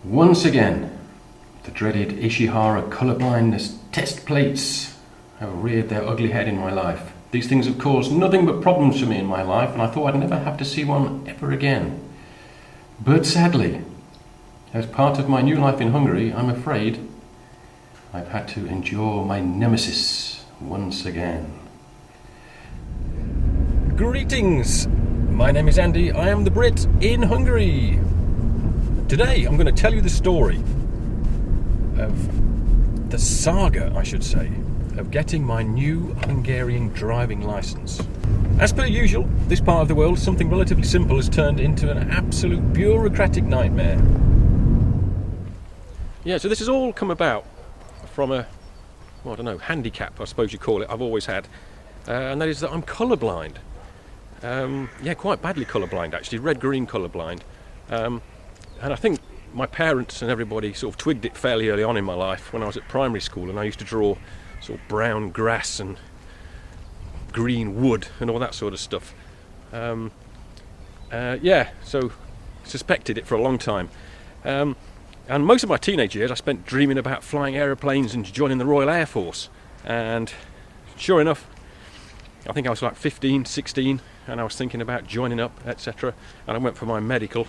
Once again, the dreaded Ishihara colorblindness test plates have reared their ugly head in my life. These things have caused nothing but problems for me in my life, and I thought I'd never have to see one ever again. But sadly, as part of my new life in Hungary, I'm afraid I've had to endure my nemesis once again. Greetings! My name is Andy, I am the Brit in Hungary. Today I'm going to tell you the story of the saga, I should say, of getting my new Hungarian driving license. As per usual, this part of the world, something relatively simple has turned into an absolute bureaucratic nightmare. Yeah, so this has all come about from a, well, I don't know, handicap, I suppose you call it, I've always had. And that is that I'm colourblind. Yeah, quite badly colourblind actually, red-green colourblind. And I think my parents and everybody sort of twigged it fairly early on in my life when I was at primary school, and I used to draw sort of brown grass and green wood and all that sort of stuff. Yeah, so suspected it for a long time. And most of my teenage years I spent dreaming about flying aeroplanes and joining the Royal Air Force. And sure enough, I think I was like 15, 16, and I was thinking about joining up, etc. And I went for my medical.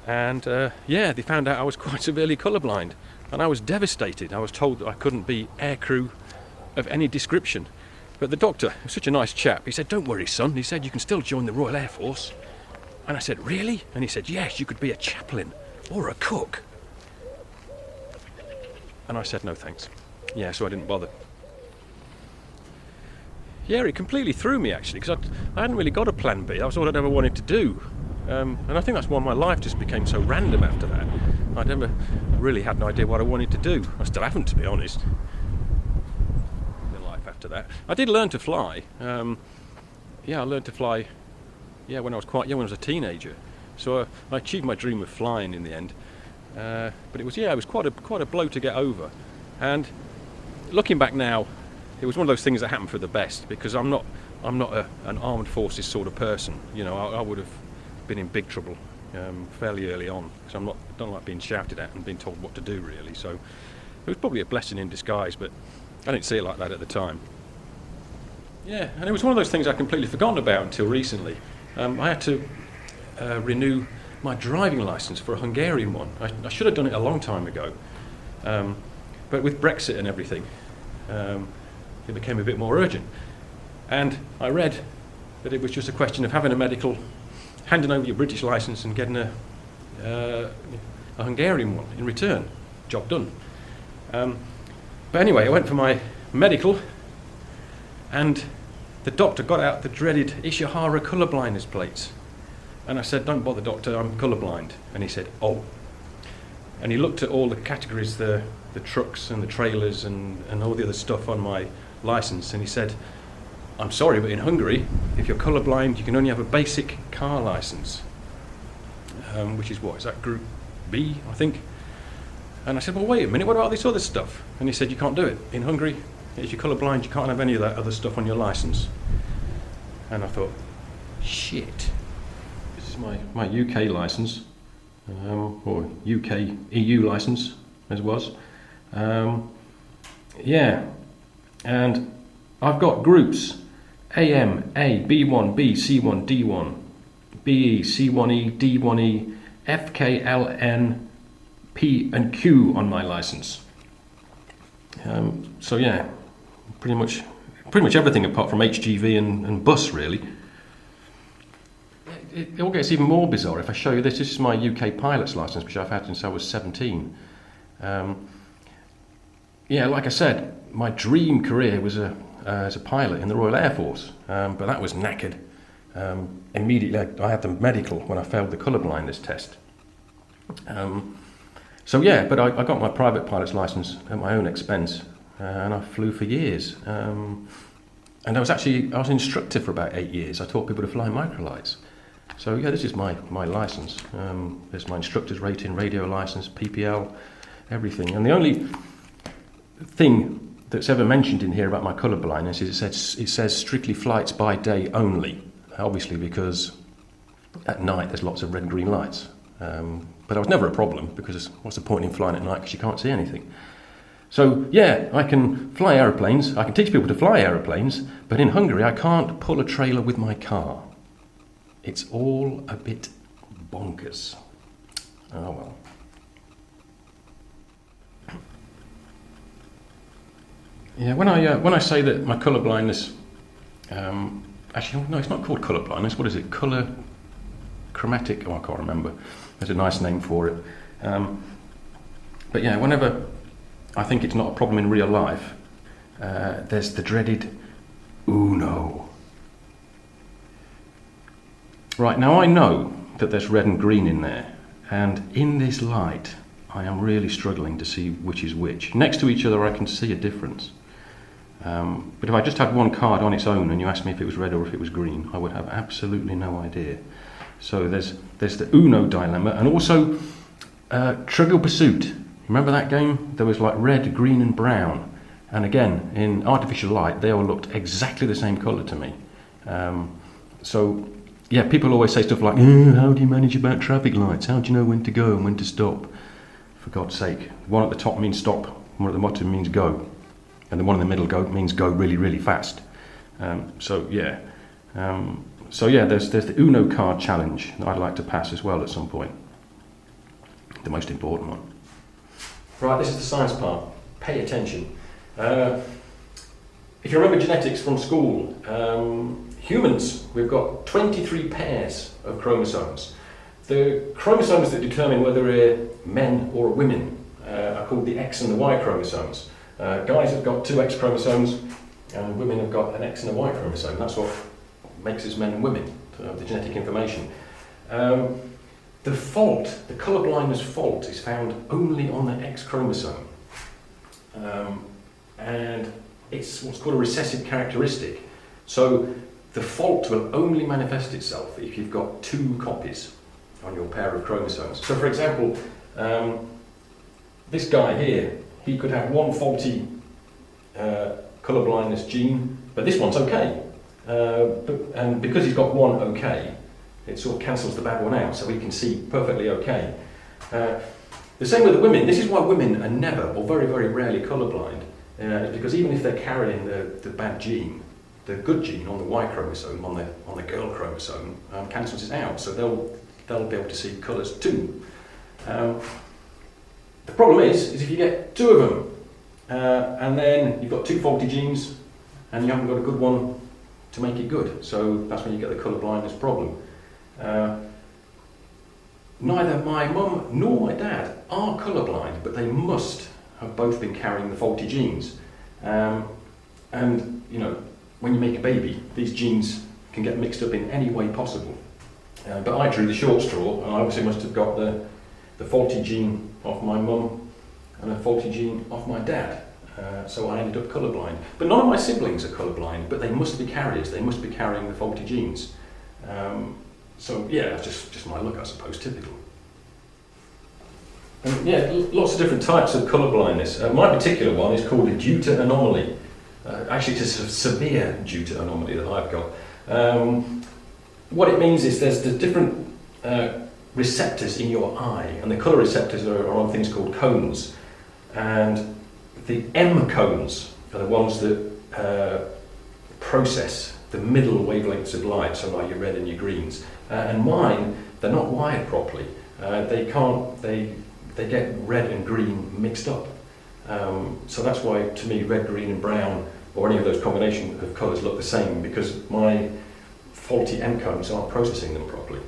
And yeah, they found out I was quite severely colourblind, and I was devastated. I was told that I couldn't be aircrew of any description. But the doctor was such a nice chap. He said, "Don't worry, son." He said, "You can still join the Royal Air Force." And I said, "Really?" And he said, "Yes, you could be a chaplain or a cook." And I said, "No thanks." Yeah, so I didn't bother. Yeah, it completely threw me actually, because I hadn't really got a plan B. That was all I'd ever wanted to do. And I think that's why my life just became so random after that. I never really had an idea what I wanted to do. I still haven't, to be honest. The life after that. I did learn to fly. Yeah, I learned to fly. Yeah, when I was quite young, when I was a teenager. So I achieved my dream of flying in the end. But it was quite a blow to get over. And looking back now, it was one of those things that happened for the best, because I'm not an armed forces sort of person. You know, I would have been in big trouble fairly early on, because I don't like being shouted at and being told what to do, really. So it was probably a blessing in disguise, but I didn't see it like that at the time. Yeah, and it was one of those things I completely forgotten about until recently. I had to renew my driving license for a Hungarian one. I should have done it a long time ago, but with Brexit and everything, it became a bit more urgent. And I read that it was just a question of having a medical, handing over your British license and getting a Hungarian one in return. Job done. But anyway, I went for my medical, and the doctor got out the dreaded Ishihara colourblindness plates. And I said, "Don't bother, doctor, I'm colourblind." And he said, "Oh." And he looked at all the categories, the trucks and the trailers and all the other stuff on my license, and he said, "I'm sorry, but in Hungary, if you're colourblind, you can only have a basic car license." Which is what? Is that Group B, I think? And I said, "Well, wait a minute, what about this other stuff?" And he said, "You can't do it. In Hungary, if you're colourblind, you can't have any of that other stuff on your license." And I thought, shit. This is my UK license, or UK EU license, as was. Yeah, and I've got groups AM, A, B1, B, C1, D1, BE, C1E, D1E, FK, LN, P and Q on my license. So yeah, pretty much everything apart from HGV and bus, really. It all gets even more bizarre if I show you this. This is my UK pilot's license, which I've had since I was 17. Yeah, like I said, my dream career was as a pilot in the Royal Air Force, but that was knackered. Immediately I had the medical when I failed the colourblindness test. So yeah, but I got my private pilot's license at my own expense, and I flew for years. And I was an instructor for about 8 years. I taught people to fly microlights. So yeah, this is my license. There's my instructor's rating, radio license, PPL, everything. And the only thing that's ever mentioned in here about my colourblindness is it says strictly flights by day only. Obviously, because at night there's lots of red and green lights. But I was never a problem, because what's the point in flying at night, because you can't see anything. So yeah, I can fly aeroplanes, I can teach people to fly aeroplanes, but in Hungary I can't pull a trailer with my car. It's all a bit bonkers. Oh well. Yeah, when I say that my colour blindness, actually no, it's not called colour blindness. What is it? Colour chromatic? Oh, I can't remember. There's a nice name for it. But yeah, whenever I think it's not a problem in real life, there's the dreaded "Uno." Right, now I know that there's red and green in there, and in this light I am really struggling to see which is which. Next to each other I can see a difference. But if I just had one card on its own and you asked me if it was red or if it was green, I would have absolutely no idea. So there's the Uno dilemma, and also Trivial Pursuit. Remember that game? There was like red, green and brown. And again, in artificial light, they all looked exactly the same colour to me. So yeah, people always say stuff like, how do you manage about traffic lights? How do you know when to go and when to stop? For God's sake, one at the top means stop, one at the bottom means go. And the one in the middle means go really, really fast. So yeah, there's the Uno card challenge that I'd like to pass as well at some point. The most important one. Right, this is the science part. Pay attention. If you remember genetics from school, humans, we've got 23 pairs of chromosomes. The chromosomes that determine whether we're men or women are called the X and the Y chromosomes. Guys have got 2 X chromosomes, and women have got an X and a Y chromosome. That's what makes us men and women, the genetic information. The fault, the colour blindness fault, is found only on the X chromosome. And it's what's called a recessive characteristic. So the fault will only manifest itself if you've got 2 copies on your pair of chromosomes. So for example, this guy here, he could have one faulty colour blindness gene, but this one's okay. And because he's got one okay, it sort of cancels the bad one out, so he can see perfectly okay. The same with the women. This is why women are never, or very, very rarely, colourblind. Because even if they're carrying the bad gene, the good gene on the Y chromosome, on the girl chromosome, cancels it out, so they'll be able to see colours too. The problem is if you get 2 of them, and then you've got 2 faulty genes, and you haven't got a good one to make it good, so that's when you get the colour blindness problem. Neither my mum nor my dad are colourblind, but they must have both been carrying the faulty genes. And you know, when you make a baby, these genes can get mixed up in any way possible. But I drew the short straw, and I obviously must have got the faulty gene off my mum and a faulty gene off my dad. So I ended up colourblind. But none of my siblings are colourblind, but they must be carriers. They must be carrying the faulty genes. So yeah, just my luck, I suppose, typical. And yeah, lots of different types of colour blindness. My particular one is called a Juta anomaly. Actually, it's a severe Juta anomaly that I've got. What it means is there's the different receptors in your eye, and the colour receptors are on things called cones. And the M cones are the ones that process the middle wavelengths of light, so like your red and your greens. And mine, they're not wired properly. They get red and green mixed up. So that's why, to me, red, green and brown, or any of those combinations of colours look the same, because my faulty M cones aren't processing them properly.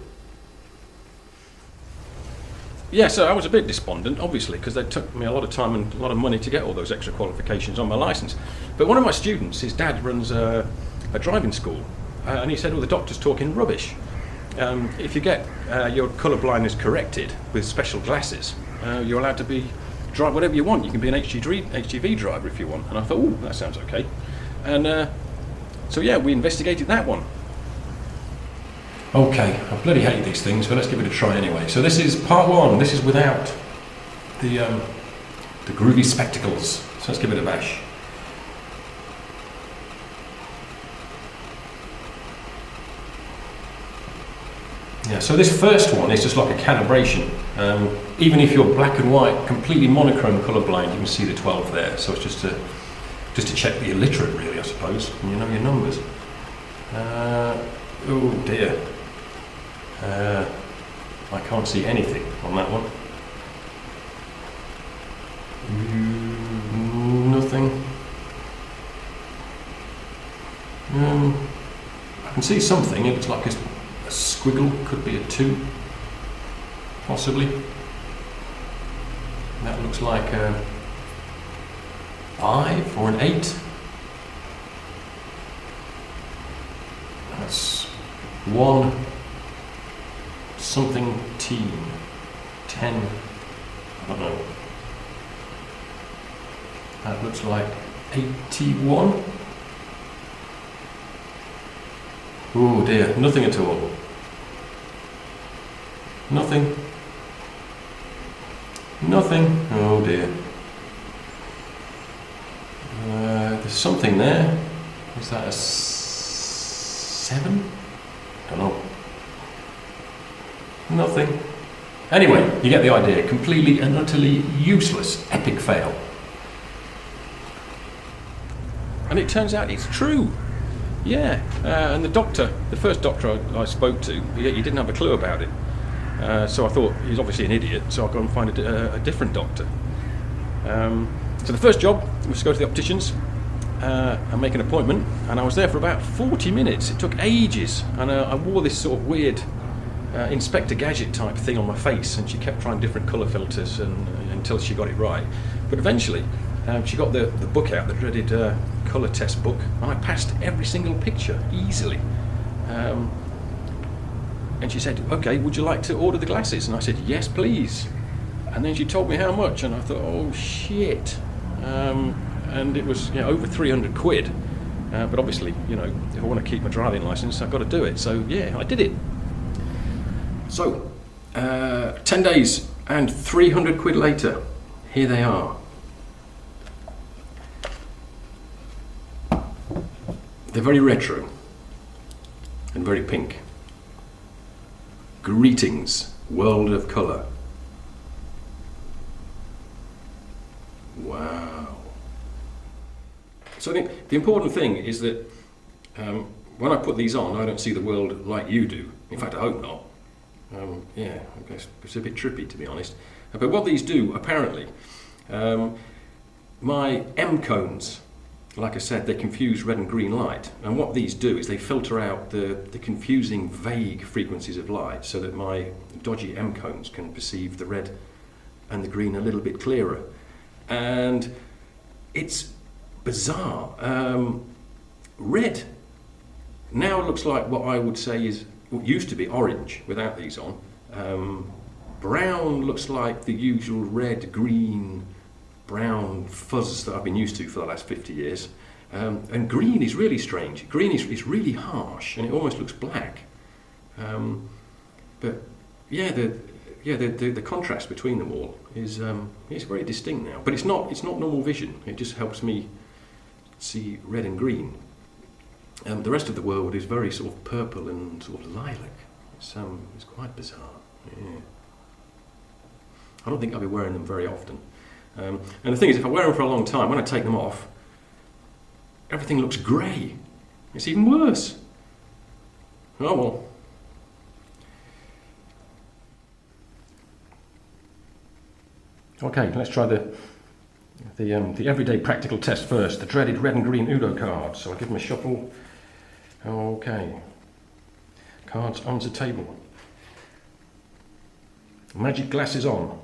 Yeah, so I was a bit despondent, obviously, because they took me a lot of time and a lot of money to get all those extra qualifications on my licence. But one of my students, his dad runs a driving school, and he said, well, the doctor's talking rubbish. If you get your colour blindness corrected with special glasses, you're allowed to drive whatever you want. You can be an HGV driver if you want. And I thought, oh, that sounds okay. And so yeah, we investigated that one. Okay, I bloody hate these things, but let's give it a try anyway. So this is part 1. This is without the groovy spectacles. So let's give it a bash. Yeah, so this first one is just like a calibration. Even if you're black and white, completely monochrome colourblind, you can see the 12 there. So it's just to check that you're literate, really, I suppose, and you know your numbers. Oh dear. I can't see anything on that one. Nothing. I can see something. It looks like a squiggle, could be a 2, possibly. That looks like a 5 or an 8. That's 1 something teen, 10, I don't know. That looks like 81. Oh dear, nothing at all. Nothing. Nothing. Oh dear. There's something there. Is that a 7? I don't know. Nothing. Anyway, you get the idea. Completely and utterly useless. Epic fail. And it turns out it's true. Yeah, and the first doctor I spoke to, he didn't have a clue about it. So I thought, he's obviously an idiot, so I'll go and find a different doctor. So the first job was to go to the opticians and make an appointment, and I was there for about 40 minutes. It took ages, and I wore this sort of weird Inspector Gadget type thing on my face, and she kept trying different colour filters until she got it right. But eventually, she got the book out, the dreaded colour test book, and I passed every single picture easily. And she said, "Okay, would you like to order the glasses?" And I said, "Yes, please." And then she told me how much, and I thought, oh shit. And it was, over 300 quid. But obviously, if I want to keep my driving licence, I've got to do it. So yeah, I did it. So, 10 days and 300 quid later, here they are. They're very retro and very pink. Greetings, world of colour. Wow. So I think the important thing is that when I put these on, I don't see the world like you do. In fact, I hope not. Yeah, I guess it's a bit trippy, to be honest. But what these do, apparently, my M cones, like I said, they confuse red and green light. And what these do is they filter out the confusing, vague frequencies of light so that my dodgy M cones can perceive the red and the green a little bit clearer. And it's bizarre. Red now looks like what I would say is what used to be orange without these on. Brown looks like the usual red, green, brown fuzz that I've been used to for the last 50 years. And green is really strange. Green is really harsh and it almost looks black. But yeah, the contrast between them all is very distinct now. But it's not normal vision. It just helps me see red and green. The rest of the world is very sort of purple and sort of lilac. It's quite bizarre. Yeah. I don't think I'll be wearing them very often. And the thing is, if I wear them for a long time, when I take them off, everything looks grey. It's even worse. Oh well. Okay, let's try the everyday practical test first. The dreaded red and green Uno cards. So I'll give them a shuffle. Okay. Cards onto table. Magic glasses on.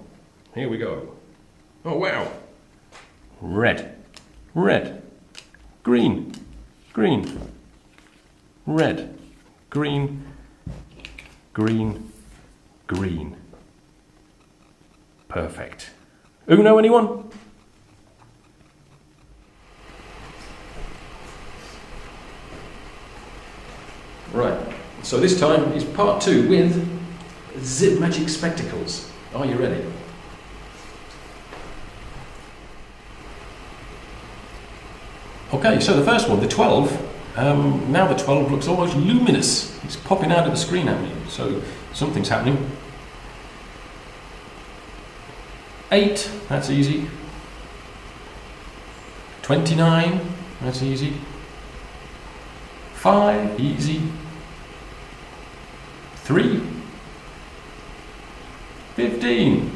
Here we go. Oh wow. Red. Red. Green. Green. Red. Green. Green. Green. Perfect. Uno, anyone? Right, so this time is part 2 with Zip Magic Spectacles. Are you ready? Okay, so the first one, the 12, now the 12 looks almost luminous. It's popping out of the screen at me. So Something's happening. 8, that's easy. 29, that's easy. 5, easy. 3, 15,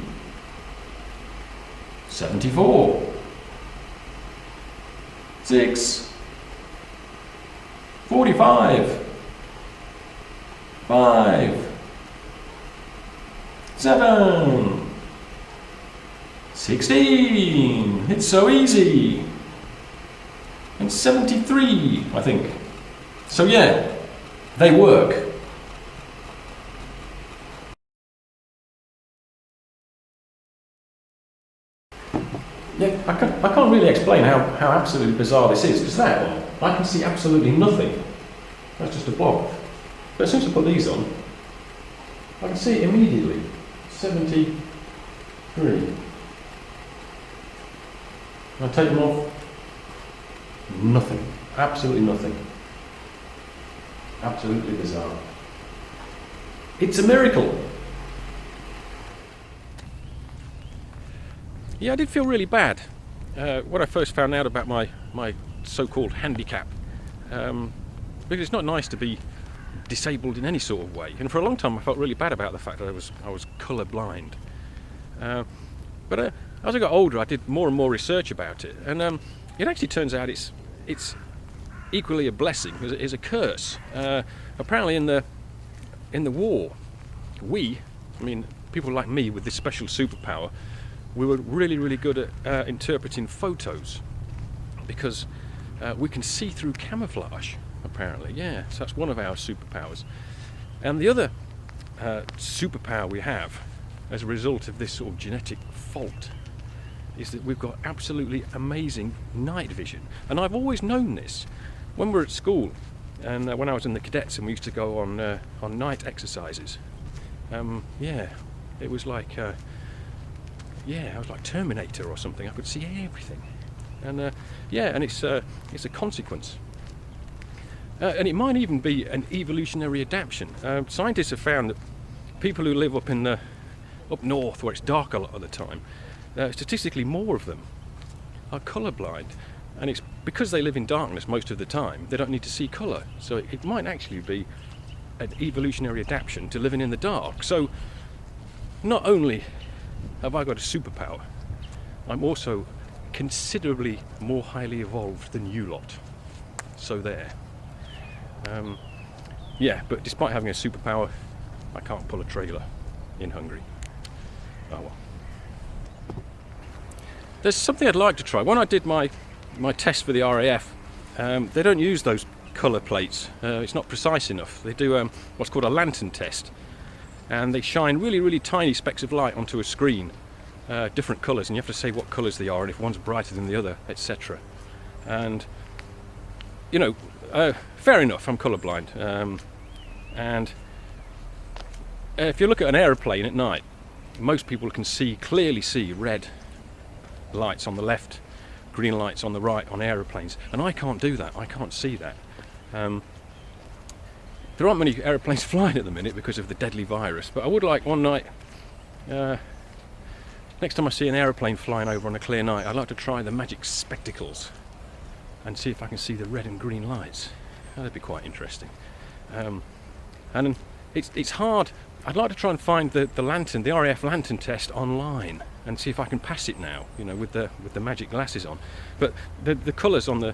74, 6, 45, 5, 7, 16, it's so easy, and 73, I think. So yeah, they work. Yeah, I can't really explain how absolutely bizarre this is, because that one, I can see absolutely nothing. That's just a blob. But as soon as I put these on, I can see it immediately. 73. I take them off. Nothing. Absolutely nothing. Absolutely bizarre. It's a miracle. Yeah, I did feel really bad when I first found out about my so-called handicap, because it's not nice to be disabled in any sort of way. And for a long time, I felt really bad about the fact that I was colourblind. But as I got older, I did more and more research about it, and it actually turns out it's equally a blessing as a curse. Apparently, in the war, people like me with this special superpower, we were really, really good at interpreting photos, because we can see through camouflage, apparently. Yeah, so that's one of our superpowers. And the other superpower we have, as a result of this sort of genetic fault, is that we've got absolutely amazing night vision. And I've always known this. When we were at school, and when I was in the cadets and we used to go on night exercises, yeah, it was like... yeah, I was like Terminator or something. I could see everything, and yeah, and it's a consequence, and it might even be an evolutionary adaptation. Scientists have found that people who live up north, where it's dark a lot of the time, statistically more of them are colourblind, and it's because they live in darkness most of the time. They don't need to see colour, so it might actually be an evolutionary adaptation to living in the dark. So, not only have I got a superpower, I'm also considerably more highly evolved than you lot. So there. Yeah, but despite having a superpower, I can't pull a trailer in Hungary. Oh well. There's something I'd like to try. When I did my test for the RAF, they don't use those colour plates. It's not precise enough. They do what's called a lantern test, and they shine really, really tiny specks of light onto a screen, different colours, and you have to say what colours they are and if one's brighter than the other, etc. And you know, fair enough, I'm colourblind, and if you look at an aeroplane at night, most people can clearly see red lights on the left, green lights on the right on aeroplanes, and I can't do that. I can't see that. There aren't many aeroplanes flying at the minute because of the deadly virus, but I would like one night, next time I see an aeroplane flying over on a clear night, I'd like to try the magic spectacles and see if I can see the red and green lights. That'd be quite interesting. And it's hard. I'd like to try and find the lantern, the RAF lantern test online, and see if I can pass it now, you know, with the magic glasses on. But the colours on the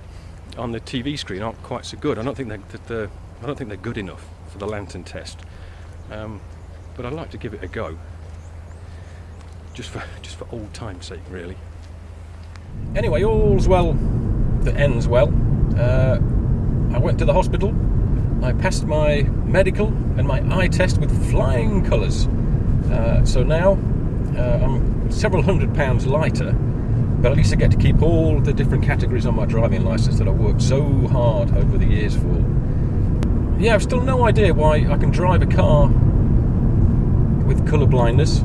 TV screen aren't quite so good. I don't think they're good enough for the lantern test. But I'd like to give it a go, just for old time's sake, really. Anyway, all's well that ends well. I went to the hospital. I passed my medical and my eye test with flying colours. So now I'm several £100 lighter, but at least I get to keep all the different categories on my driving licence that I've worked so hard over the years for. Yeah, I've still no idea why I can drive a car with colourblindness,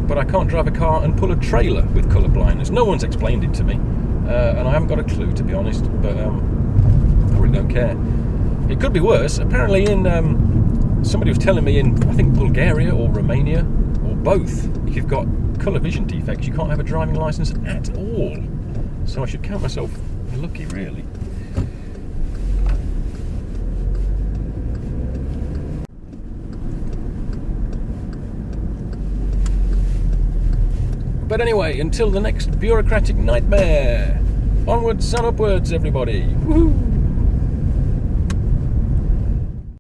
but I can't drive a car and pull a trailer with colourblindness. No one's explained it to me, and I haven't got a clue, to be honest, but I really don't care. It could be worse. Apparently in somebody was telling me in, I think, Bulgaria or Romania, or both, if you've got colour vision defects, you can't have a driving licence at all. So I should count myself lucky, really. But anyway, until the next bureaucratic nightmare, onwards and upwards, everybody. Woohoo!